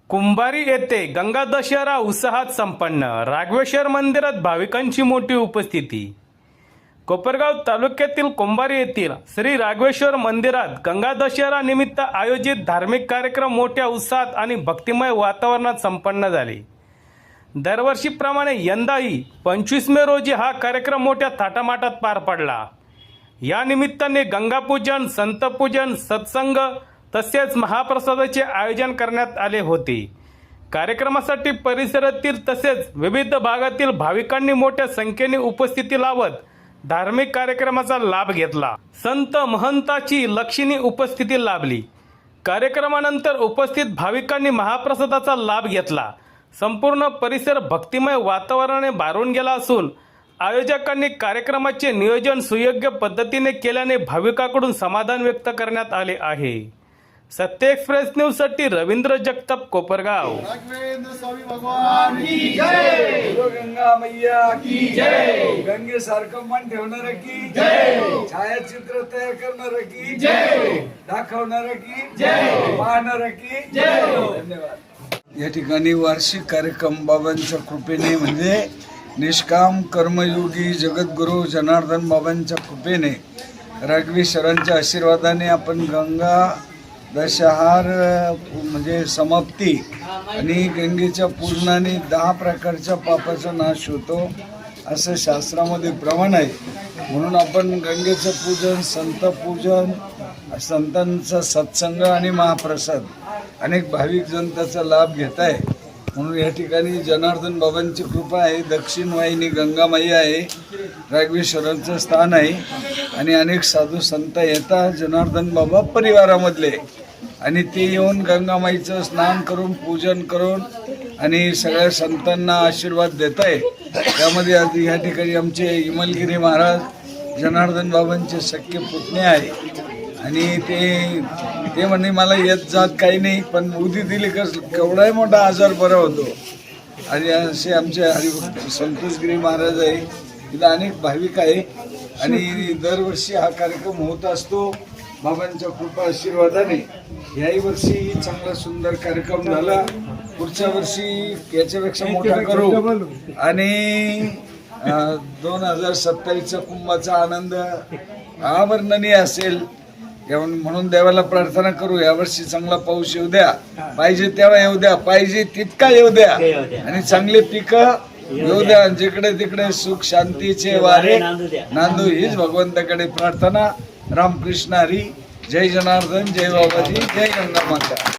कुंभारी येथे गंगा दशहरा उत्साहात संपन्न। राघवेश्वर मंदिरात भाविकांची मोठी उपस्थिती। कोपरगाव तालुक्यातील कुंभारी येथील श्री राघवेश्वर मंदिरात गंगा दशहरा निमित्त आयोजित धार्मिक कार्यक्रम मोठ्या उत्साहात आणि भक्तिमय वातावरणात संपन्न झाले। दरवर्षीप्रमाणे यंदाही 25 मे रोजी हा कार्यक्रम मोठ्या थाटामाटात पार पडला। या निमित्ताने गंगापूजन, संतपूजन, सत्संग तसेच महाप्रसादाचे आयोजन करण्यात आले होते। कार्यक्रमासाठी परिसरातील तसेच विविध भागातील भाविकांनी मोठ्या संख्येने उपस्थिती लावत धार्मिक कार्यक्रमाचा लाभ घेतला। संत महंताची लक्षणीय उपस्थिती लाभली। कार्यक्रमानंतर उपस्थित भाविकांनी महाप्रसादाचा लाभ घेतला। संपूर्ण परिसर भक्तिमय वातावरणाने भारून गेला असून आयोजकांनी कार्यक्रमाचे नियोजन सुयोग्य पद्धतीने केल्याने भाविकांकडून समाधान व्यक्त करण्यात आले आहे। सत्य एक्सप्रेस न्यूज साठी रवींद्र जगताप, कोपरगाव। राघवेंद्र स्वामी भगवान की जय, गंगा मैया की जय, गंगे सारखं मन ठेवणारा की जय, छायाचित्र तयार करणारा की जय, दाखवणारा की जय, पाहणारा की जय। धन्यवाद। या ठिकाणी वार्षिक कार्यक्रम बाबांच्या कृपेने म्हणजे निष्काम कर्मयोगी जगद्गुरु जनार्दन बाबांच्या कृपेने राघवेश्वरांच्या आशीर्वादाने आपण गंगा दशहार म्हणजे समाप्ती आणि गंगेच्या पूजनाने 10 प्रकारच्या पापाचा नाश होतो असं शास्त्रामध्ये प्रमाण आहे। म्हणून आपण गंगेचं पूजन, संत पूजन, संतांचा सत्संग आणि महाप्रसाद अनेक भाविक जन त्याचा लाभ घेत आहे। म्हणून या ठिकाणी जनार्दन बाबांची कृपा आहे। दक्षिण वाहिनी गंगामाई आहे, राघवेश्वरांचं स्थान आहे आणि अनेक साधू संत येतात जनार्दन बाबा परिवारामधले आणि ते येऊन गंगामाईचं स्नान करून पूजन करून आणि सगळ्या संतांना आशीर्वाद देत आहे। त्यामध्ये आज या ठिकाणी आमचे इमलगिरी महाराज जनार्दन बाबांचे सख्खे पुतणे आहे आणि ते म्हणे मला येत जात काही नाही पण उदी दिली केवढाही मोठा आजार बरा होतो। आणि असे आमचे हरिभक्त संतोषगिरी महाराज आहे, इथं अनेक भाविक आहे आणि दरवर्षी हा कार्यक्रम होत असतो बाबांच्या कृपा आशीर्वादाने। याही वर्षी चांगला सुंदर कार्यक्रम झाला, पुढच्या वर्षी याच्यापेक्षा मोठा करू आणि 2027चा कुंभाचा आनंद अवर्णनीय असेल म्हणून देवाला प्रार्थना करू। यावर्षी चांगला पाऊस येऊ द्या, पाहिजे तेव्हा येऊ द्या, पाहिजे तितका येऊ द्या आणि चांगले पिकं येऊ द्या। जिकडे तिकडे सुख शांतीचे वारे नांदू हीच भगवंताकडे प्रार्थना। रामकृष्ण हरी, जय जनार्दन, जय बाबाजी, जय गंगा माता।